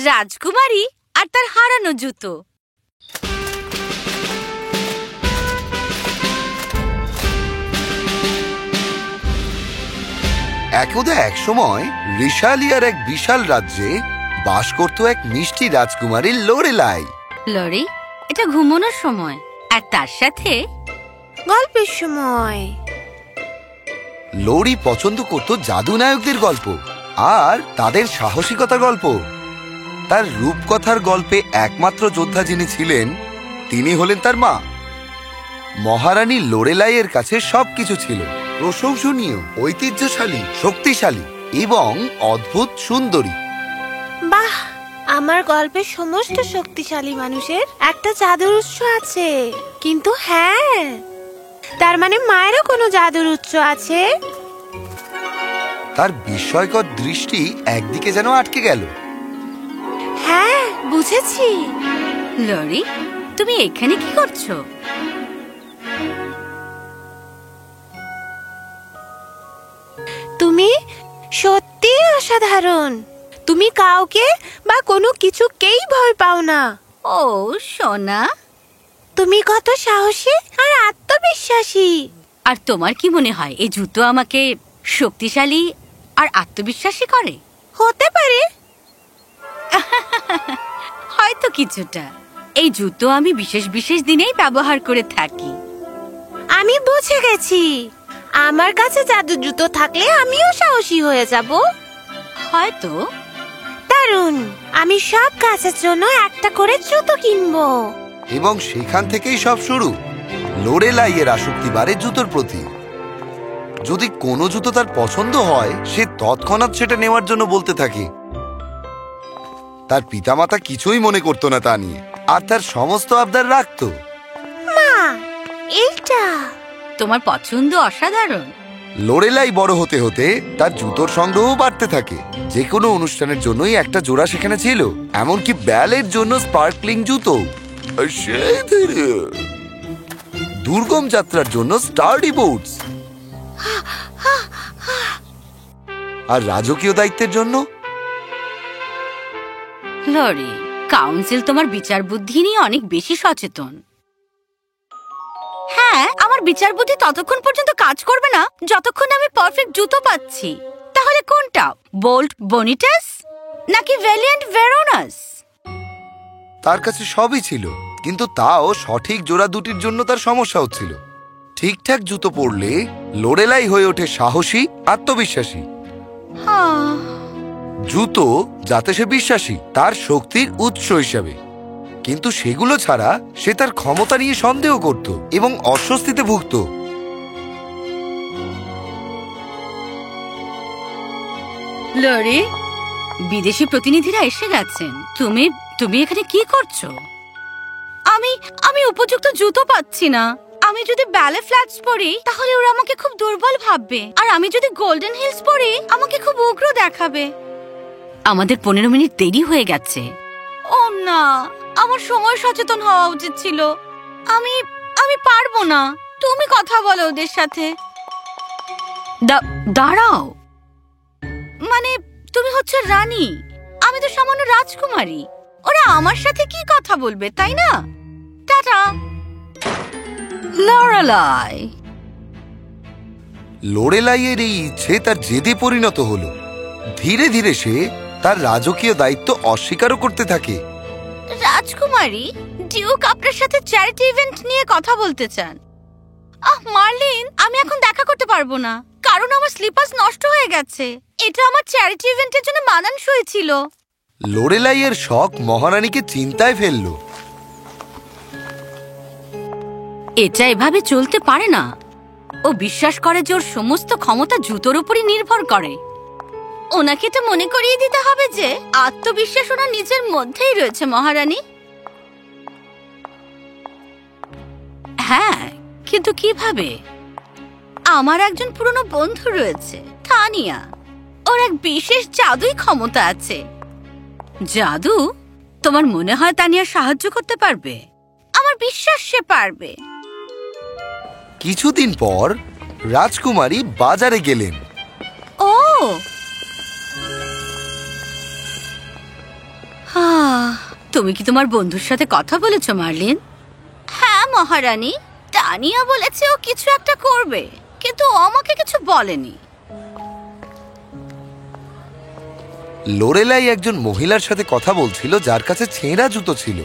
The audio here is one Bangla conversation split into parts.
রাজকুমারী আর তার হারানো জুতো। একদা এক সময় রিশালিয়ার এক বিশাল রাজ্যে বাস করত এক মিষ্টি রাজকুমারী লোরেলাই। লরি, এটা ঘুমানোর সময় আর তার সাথে গল্পের সময়। লোরি পছন্দ করত জাদু নায়কদের গল্প আর তাদের সাহসিকতার গল্প। তার রূপকথার গল্পে একমাত্র যোদ্ধা যিনি ছিলেন তিনি হলেন তার মা। মহারানী লোরেলাইয়ের কাছে সবকিছু ছিল, প্রশংসনীয়, ঐতিহ্যশালী, শক্তিশালী এবং অদ্ভুত সুন্দরী। বাহ, আমার গল্পের সমস্ত শক্তিশালী মানুষের একটা জাদুর উৎস আছে। কিন্তু হ্যাঁ, তার মানে মায়েরও কোনো জাদুর উৎস আছে? তার বিস্ময়কর দৃষ্টি একদিকে যেন আটকে গেল। হ্যাঁ, বুঝেছি। লরি, তুমি এখানে কি করছো? তুমি সত্যি অসাধারণ। তুমি কাউকে বা কোনো কিছুকেই ভয় পাও না। ও সোনা, তুমি কত সাহসী আর আত্মবিশ্বাসী। আর তোমার কি মনে হয় এই জুতো আমাকে শক্তিশালী আর আত্মবিশ্বাসী করে? হতে পারে। হয়তো কিছুটা। এই জুতো আমি বিশেষ বিশেষ দিনেই ব্যবহার করে থাকি। আমি বুঝে গেছি, আমার কাছে জাদু জুতো থাকলে আমিও সাহসী হয়ে যাব। হয়তো। দারুণ, আমি সব কাজের জন্য একটা করে জুতো কিনবো। এবং সেখান থেকেই সব শুরু। লোরেলাইয়ের আসক্তি বাড়ে জুতোর প্রতি। যদি কোনো জুতো তার পছন্দ হয়, সে তৎক্ষণাৎ সেটা নেওয়ার জন্য বলতে থাকে। তার পিতামাতা কিছুই মনে করতো না তা নিয়ে, আর তার সমস্ত আবদার রাখতো। মা, এইটা তোমার পছন্দ অসাধারণ। লোরেলাই বড় হতে হতে তার জুতোর সংগ্রহ বাড়তে থাকে। যে কোনো অনুষ্ঠানের জন্যই একটা জোড়া সেখানে ছিল, এমনকি ব্যালের জন্য স্পার্কলিং জুতো, দুর্গম যাত্রার জন্য স্টার্ডি বুটস, আর রাজকীয় দায়িত্বের জন্য। লরি, কাউন্সিল তোমার বিচার বুদ্ধি নিয়ে অনেক বেশি সচেতন। হ্যাঁ, আমার বিচার বুদ্ধি ততক্ষণ পর্যন্ত কাজ করবে না যতক্ষণ আমি পারফেক্ট জুতো পাচ্ছি। তাহলে কোনটা, বোল্ট বনিটাস নাকি ভ্যালিয়েন্ট ভেরোনাস? তার কাছে সবই ছিল, কিন্তু তাও সঠিক জোড়া দুটির জন্য তার সমস্যা হচ্ছিল। ঠিকঠাক জুতো পরলে লোরেলাই হয়ে ওঠে সাহসী, আত্মবিশ্বাসী। জুতো যাতে সে বিশ্বাসী, তার শক্তির উৎস হিসাবে। কিন্তু সেগুলো ছাড়া সে তার ক্ষমতা নিয়ে সন্দেহ করত এবং অস্বস্তিতে ভুগত। লরি, বিদেশি প্রতিনিধিরা এসে গেছেন। তুমি এখানে কি করছো? আমি উপযুক্ত জুতো পাচ্ছি না। আমি যদি ব্যালে ফ্ল্যাটস পরি তাহলে ওরা আমাকে খুব দুর্বল ভাববে, আর আমি যদি গোল্ডেন হিলস পরি আমাকে খুব উগ্র দেখাবে। আমাদের 15 মিনিট দেরি হয়ে গেছে। ও না, আমার সময় সচেতন হওয়া উচিত ছিল। আমি পারবো না। তুমি কথা বলো ওদের সাথে। দাঁড়াও, মানে তুমি হচ্ছে রানী, আমি তো সামান্য রাজকুমারী। ওরা আমার সাথে কি কথা বলবে, তাই না? টাটা। লোরেলাই। লোরেলাইয়ের এই ইচ্ছে তার জেদে পরিণত হলো। ধীরে ধীরে সে তার রাজকীয় দায়িত্ব অস্বীকারও করতে থাকে। রাজকুমারী, ডিউক আপনার সাথে চ্যারিটি ইভেন্ট নিয়ে কথা বলতে চান। মার্লিন, আমি এখন দেখা করতে পারবো না, কারণ আমার স্লিপার্স নষ্ট হয়ে গেছে। এটা আমার চ্যারিটি ইভেন্টের জন্য মানানসই ছিল। লোরেলাইয়ের শখ মহারানীকে চিন্তায় ফেলল। এটা এভাবে চলতে পারে না। ও বিশ্বাস করে যে ওর সমস্ত ক্ষমতা জুতোর উপরই নির্ভর করে। ওনাকে তো মনে করিয়ে দিতে হবে যে আত্মবিশ্বাস ওনার নিজের মধ্যেই রয়েছে, মহারানী। হ্যাঁ, কিন্তু কিভাবে? আমার একজন পুরনো বন্ধু রয়েছে, তানিয়া। ওর এক বিশেষ জাদুই ক্ষমতা আছে। জাদু? তোমার মনে হয় তানিয়া সাহায্য করতে পারবে? আমার বিশ্বাস সে পারবে। কিছুদিন পর রাজকুমারী বাজারে গেলেন। ও তুমি কি তোমার বন্ধুর সাথে কথা বলেছো মার্লিন? হ্যাঁ মহারানী, টানিয়া বলেছে ও কিছু একটা করবে, কিন্তু ও আমাকে কিছু বলেনি। লোরেলাই একজন মহিলার সাথে কথা বলছিল যার কাছে ছেঁড়া জুতো ছিল।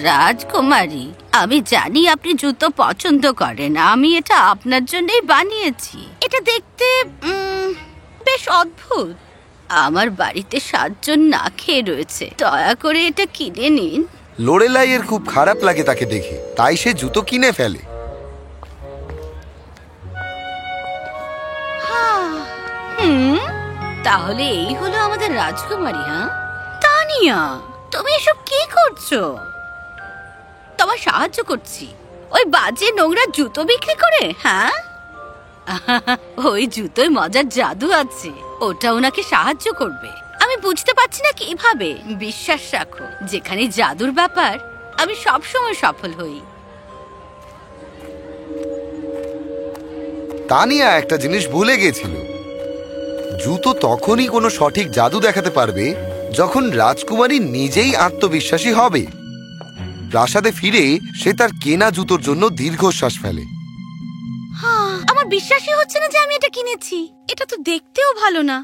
রাজকুমারী, আমি জানি আপনি জুতো পছন্দ করেন, আমি এটা আপনার জন্যই বানিয়েছি। এটা দেখতে বেশ অদ্ভুত। আমার বাড়িতে 7 জন না খেয়ে রয়েছে, দয়া করে এটা কিনে নিন। লোরেলাই এর খুব খারাপ লাগে তাকে দেখে, তাই সে জুতো কিনে ফেলে। তাহলে এই হলো আমাদের রাজকুমারী। হ্যাঁ তানিয়া, তুমি এসব কি করছো? তোমার সাহায্য করছি ওই বাজে নোংরা জুতো বিক্রি করে। হ্যাঁ ওই জুতোয় মজার জাদু আছে, ওটা ওনাকে সাহায্য করবে। আমি বুঝতে পারছি না কিভাবে। বিশ্বাস রাখো, যেখানে জাদুর ব্যাপার আমি সবসময় সফল হই। তানিয়া একটা জিনিস ভুলে গেছিল, জুতো তখনই কোনো সঠিক জাদু দেখাতে পারবে যখন রাজকুমারী নিজেই আত্মবিশ্বাসী হবে। প্রাসাদে ফিরে সে তার কেনা জুতোর জন্য দীর্ঘশ্বাস ফেলে। আমার বিশ্বাসই হচ্ছে না যে আমি এটা কিনেছি। এটা তো দেখতেও ভালো না।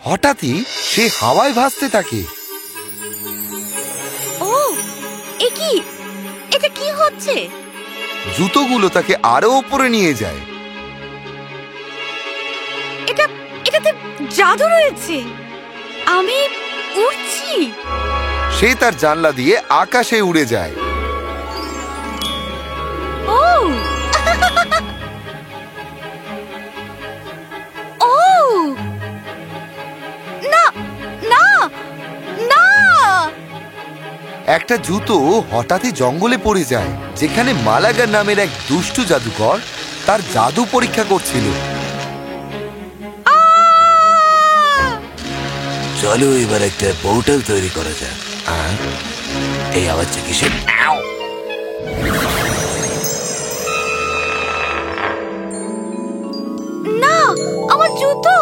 হঠাৎই সে হাওয়ায় ভাসতে থাকে। ও এ কি? এটা কি হচ্ছে? জুতোগুলো তাকে আরো উপরে নিয়ে যায়। এটাতে জাদু রয়েছে। আমি উড়ছি। সে তার জানলা দিয়ে আকাশে উড়ে যায়। ও ও না না না! একটা জুতো হঠাৎই জঙ্গলে পড়ে যায়, যেখানে মালাগার নামের এক দুষ্টু জাদুকর তার জাদু পরীক্ষা করছিল। চলো এবার একটা পোর্টাল তৈরি করা যাক। এই আওয়াজটা কিসের? না, আমার জুতো!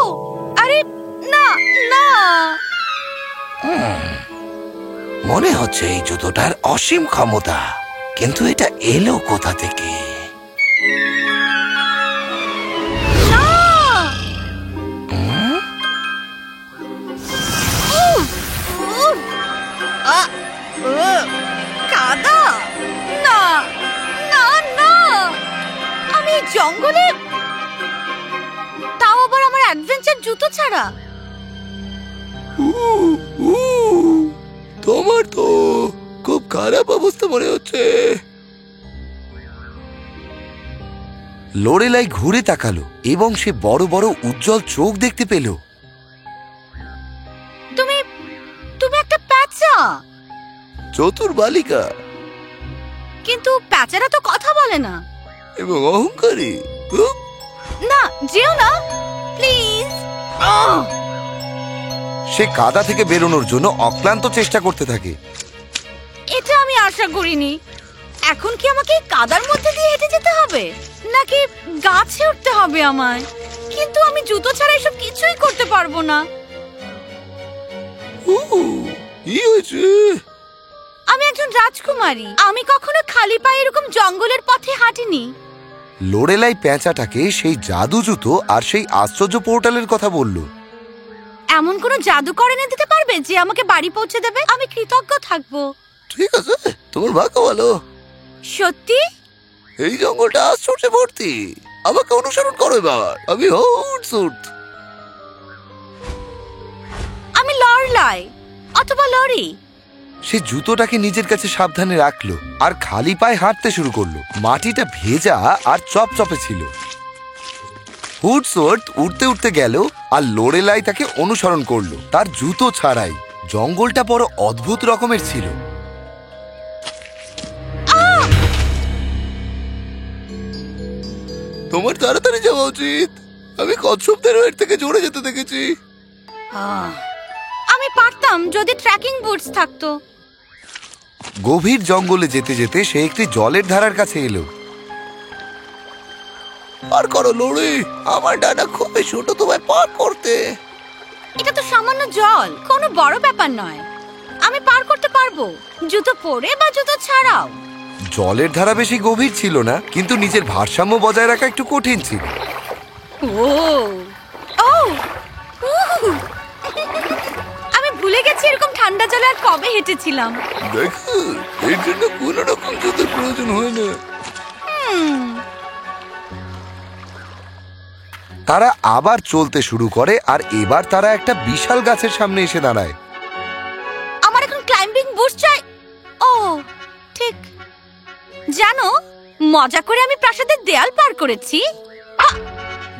আরে না না! মনে হচ্ছে এই জুতোটার অসীম ক্ষমতা, কিন্তু এটা এলো কোথা থেকে? না! কাদা! না না না! আমি জঙ্গলে, তাও আবার আমার অ্যাডভেঞ্চার জুতো ছাড়া। তোমার তো খুব খারাপ অবস্থা মনে হচ্ছে। লোরেলাই ঘুরে তাকালো এবং সে বড় বড় উজ্জ্বল চোখ দেখতে পেল। তুমি একটা প্যাঁচা। চতুর বালিকা, কিন্তু প্যাঁচারা তো কথা বলে না। এবং অহংকারী। না, যেও না প্লিজ। সে কাদা থেকে বেরোনোর জন্য অক্লান্ত চেষ্টা করতে থাকে। এটা আমি আশা করিনি। এখন কি আমাকে কাদার মধ্যে দিয়ে হেঁটে যেতে হবে, নাকি গাছে উঠতে হবে আমায়? কিন্তু আমি জুতো ছাড়া এসব কিছুই করতে পারবো না। কি হয়েছে? আমি একজন রাজকুমারী, আমি কখনো খালি পায়ে এরকম জঙ্গলের পথে হাঁটিনি। লোরেলাই পেঁচাটাকে সেই জাদু জুতো আর সেই আশ্চর্য পোর্টালের কথা বলল। এমন কোনো জাদুকর এনে দিতে পারবে যে আমাকে বাড়ি পৌঁছে দেবে? আমি কৃতজ্ঞ থাকবো। ঠিক আছে, তোমার ভাগ্য ভালো। সত্যি? এই জঙ্গলটা আশ্চর্যে ভর্তি। আমাকে অনুসরণ করো এবার। আমি হুটসুট। আমি লরলাই অথবা লরি। সে জুতোটাকে নিজের কাছে সাবধানে রাখলো আর খালি পায়ে হাঁটতে শুরু করলো। মাটিটা ভেজা আর চপচপে ছিল। হুটসুট উঠতে উঠতে গেল আর লোরেলাই তাকে অনুসরণ করলো তার জুতো ছাড়াই। জঙ্গলটা বড় অদ্ভুত রকমের ছিল। তোমার তাড়াতাড়ি যাওয়া উচিত। আমি কচ্ছপদের এর থেকে জোরে যেতে দেখেছি। আমি পারতাম যদি ট্রেকিং বুটস থাকতো। গভীর জঙ্গলে যেতে যেতে সে একটি জলের ধারার কাছে এলো। পার করো লড়ি, আমার ডানা খুবই ছোট তোমায় পার করতে। এটা তো সামান্য জল, কোনো বড় ব্যাপার নয়, আমি পার করতে পারবো, জুতো পরে বা জুতো ছাড়াও। জলের ধারা বেশি গভীর ছিল না, কিন্তু নিজের ভারসাম্য বজায় রাখা একটু কঠিন ছিল। ও ও উহ! আমি ভুলে গেছি এরকম ঠান্ডা জলে আর কবে হেঁটেছিলাম। দেখো, এর জন্য কোনো রকম জুতোর প্রয়োজন হয় না। তারা আবার চলতে শুরু করে, আর এবার তারা একটা বিশাল গাছের সামনে এসে দাঁড়ায়। আমার এখন ক্লাইম্বিং বুট চাই। ও ঠিক, জানো, মজা করে আমি প্রাসাদের দেয়াল পার করেছি।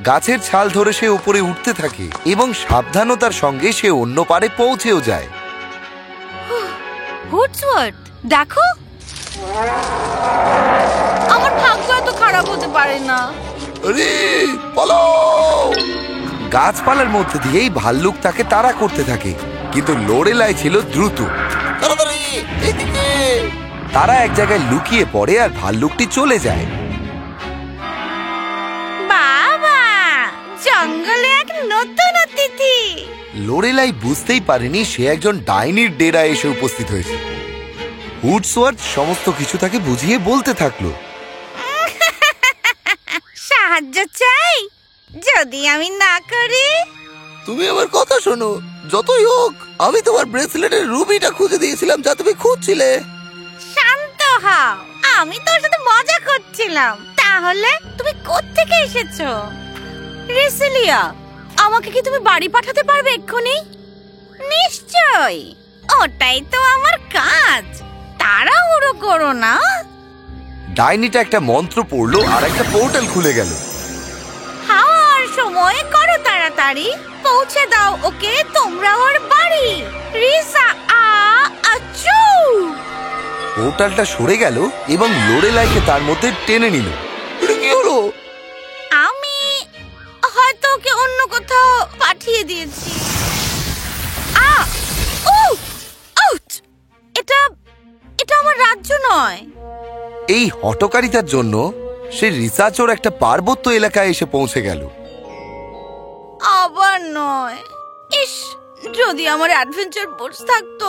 গাছের ছাল ধরে সে উপরে উঠতে থাকে এবং সাবধানতার সঙ্গে সে অন্য পারে পৌঁছেও যায়। হুডসওয়ার্থ, দেখো, আমার ভাগ্য এত খারাপ হতে পারে না। আরে পালাও! গাছপালার মধ্যে দিয়েই ভাল্লুক তাকে তাড়া করতে থাকে, কিন্তু লোরেলাই ছিল দ্রুত। তাড়াতাড়ি এদিকে! তারা এক জায়গায় লুকিয়ে পড়ে আর ভাল্লুকটি চলে যায়। বাবা, জঙ্গলে এক নতুন অতিথি। লোরেলাই বুঝতেই পারেনি সে একজন ডাইনির ডেরায় এসে উপস্থিত হয়েছে। হুডসওয়ার্থ সমস্ত কিছু তাকে বুঝিয়ে বলতে থাকলো। সাহায্য চাই? যদি আমি না করি? তুমি আমার কথা শোনো, যতই হোক আমি তোমার ব্রেসলেটের রুবিটা খুঁজে দিয়েছিলাম যা তুমি খুঁজছিলে। শান্ত হও, আমি তোর সাথে মজা করছিলাম। তাহলে তুমি কোত্থেকে এসেছো? রেসিলিয়া, আমাকে কি তুমি বাড়ি পাঠাতে পারবে এক্ষুনি? নিশ্চয়, ওটাই তো আমার কাজ। তাড়াহুড়ো করো না। ডাইনিটা একটা মন্ত্র পড়লো আর একটা পোর্টাল খুলে গেল। খাওয়ার সময় করো তাড়াতাড়ি, পৌঁছে দাও ওকে তোমরা ওর বাড়ি। রিসা আচু! পোর্টালটা সরে গেল এবং লোরেলাইকে তার মধ্যে টেনে নিল। এটা কি হলো? আমি হয়তো ওকে অন্য কোথাও পাঠিয়ে দিয়েছি। এটা আমার রাজ্য নয়। এই হঠকারিতার জন্য সে রিসার্চর একটা পার্বত্য এলাকায় এসে পৌঁছে গেল। আবার নয়। ইস, যদি আমার অ্যাডভেঞ্চার বুটস থাকতো।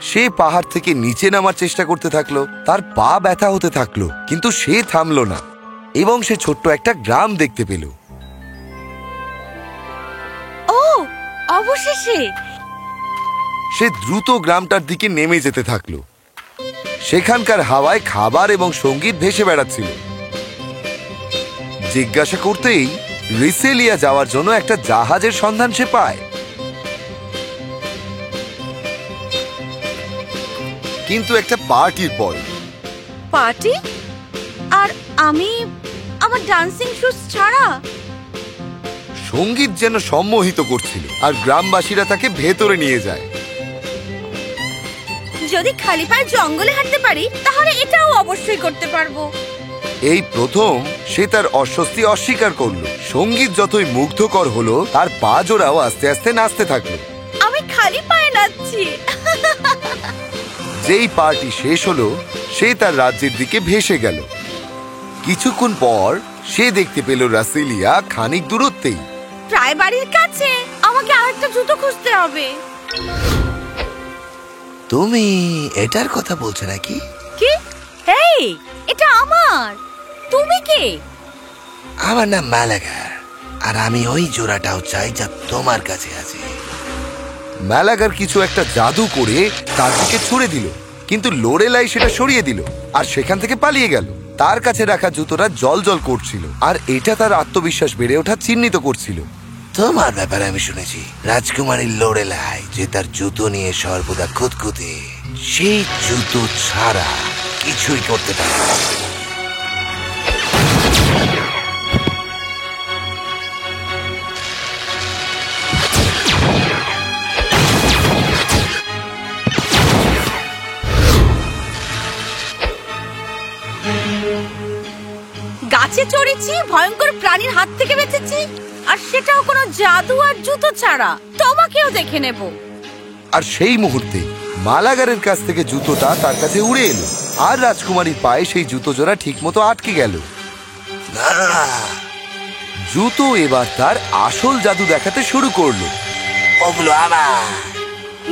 সে পাহাড় থেকে নিচে নামার চেষ্টা করতে থাকলো। তার পা ব্যথা হতে থাকলো, কিন্তু সে থামলো না এবং সে ছোট্ট একটা গ্রাম দেখতে পেল। ও, অবশেষে! সে দ্রুত গ্রামটার দিকে নেমে যেতে থাকলো। সেখানকার হাওয়ায় খাবার এবং সঙ্গীত ভেসে বেড়াচ্ছিল। জিজ্ঞাসা করতেই রিসেলিয়া যাওয়ার জন্য একটা জাহাজের সন্ধান সে পায়। কিন্তু একটা পার্টির পর। পার্টি? আর আমি আমার ডান্সিং শুজ ছাড়া? সঙ্গীত যেন সম্মোহিত করছিল, আর গ্রামবাসীরা তাকে ভেতরে নিয়ে যায়। যদি খালি পায়ে জঙ্গলে হাঁটতে পারি, তাহলে এটাও অবশ্যই করতে পারবো। এই প্রথম সে তার অস্বস্তি অস্বীকার করলো। সঙ্গীত যতই মুগ্ধকর হলো, তার পা জোড়াও আস্তে আস্তে নাচতে থাকলো। আমি খালি পায়ে নাচছি। যেই পার্টি শেষ হলো, সে তার রাজ্যের দিকে ভেসে গেল। কিছুক্ষণ পর সে দেখতে পেল রাসেলিয়া খানিক দূরত্বেই। প্রায় বাড়ির কাছে। আমাকে আরেকটা জুতো খুঁজতে হবে। তুমি এটার কথা বলছো নাকি? কি? এই, এটা আমার। তুমি কে? আমার নাম ম্যালাগার, আর আমি ওই জোড়াটাও চাই যা তোমার কাছে আছে। ম্যালাগার কিছু একটা জাদু করে তার দিকে ছুড়ে দিল, কিন্তু লোরেলাই সেটা সরিয়ে দিল আর সেখান থেকে পালিয়ে গেল। তার কাছে রাখা জুতোটা জলজল করছিল, আর এটা তার আত্মবিশ্বাস বেড়ে ওঠা চিহ্নিত করছিল। তোমার ব্যাপারে আমি শুনেছি, রাজকুমারী লোরেলাই যে তার জুতো নিয়ে সর্বদা খুঁতখুঁতে, সেই জুতো ছাড়া কিছুই করতে পারে না। গাছে চড়েছি, ভয়ঙ্কর প্রাণীর হাত থেকে বেঁচেছি, আর সেটাও কোনো জাদু আর জুতো ছাড়া। তোমাকেও দেখে নেব। আর সেই মুহূর্তে মালাগারের কাছ থেকে জুতোটা তার কাছে উড়ে এলো, আর রাজকুমারীর পায়ে সেই জুতো জোড়া ঠিক মতো আটকে গেল। জুতো এবার তার আসল জাদু দেখাতে শুরু করলো। ওগুলো আমার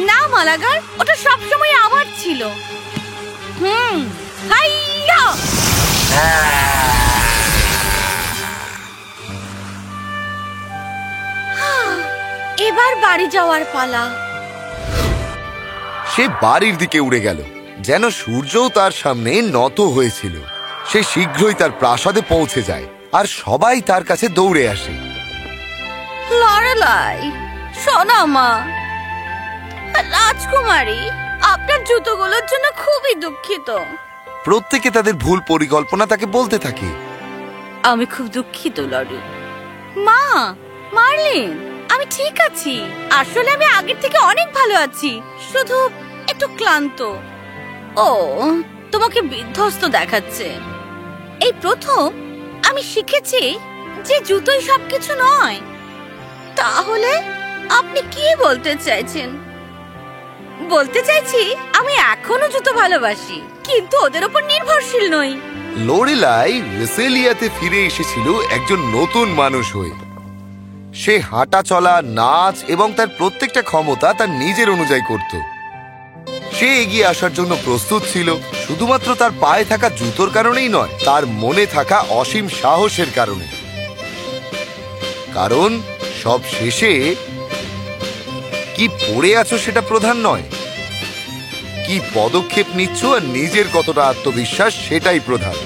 না মালাগার, ওটা সবসময় আমার ছিল। হাইয়া! এবার বাড়ি যাওয়ার পালা। সে বাড়ির দিকে উড়ে গেল, যেন সূর্যও তার সামনে নত হয়েছিল। সে শীঘ্রই তার প্রাসাদে পৌঁছে যায়, আর সবাই তার কাছে দৌড়ে আসে। লরেলাই, শোনো মা, রাজকুমারী আপনার জুতোগুলোর জন্য খুবই দুঃখিত। প্রত্যেকে তাদের ভুল পরিকল্পনা তাকে বলতে থাকে। আমি খুব দুঃখিত লরি। মা, মার্লিন, আমি ঠিক আছি। আসলে আমি আগের থেকে অনেক ভালো আছি, শুধু একটু ক্লান্ত। ও, তোমাকে বিধ্বস্ত দেখাচ্ছে। এই প্রথম আমি শিখেছি যে জুতোই সবকিছু নয়। তাহলে আপনি কি বলতে চাইছেন? বলতে চাইছি আমি এখনো জুতো ভালোবাসি, কিন্তু ওদের উপর নির্ভরশীল নই। লোরেলাই রেসেলিয়াতে ফিরে এসেছিল একজন নতুন মানুষ হয়ে। সে হাঁটা চলা, নাচ এবং তার প্রত্যেকটা ক্ষমতা তার নিজের অনুযায়ী করত। সে এগিয়ে আসার জন্য প্রস্তুত ছিল, শুধুমাত্র তার পায়ে থাকা জুতোর কারণেই নয়, তার মনে থাকা অসীম সাহসের কারণে। কারণ সব শেষে কি পড়ে আছো সেটা প্রধান নয়, কি পদক্ষেপ নিচ্ছ আর নিজের কতটা আত্মবিশ্বাস সেটাই প্রধান।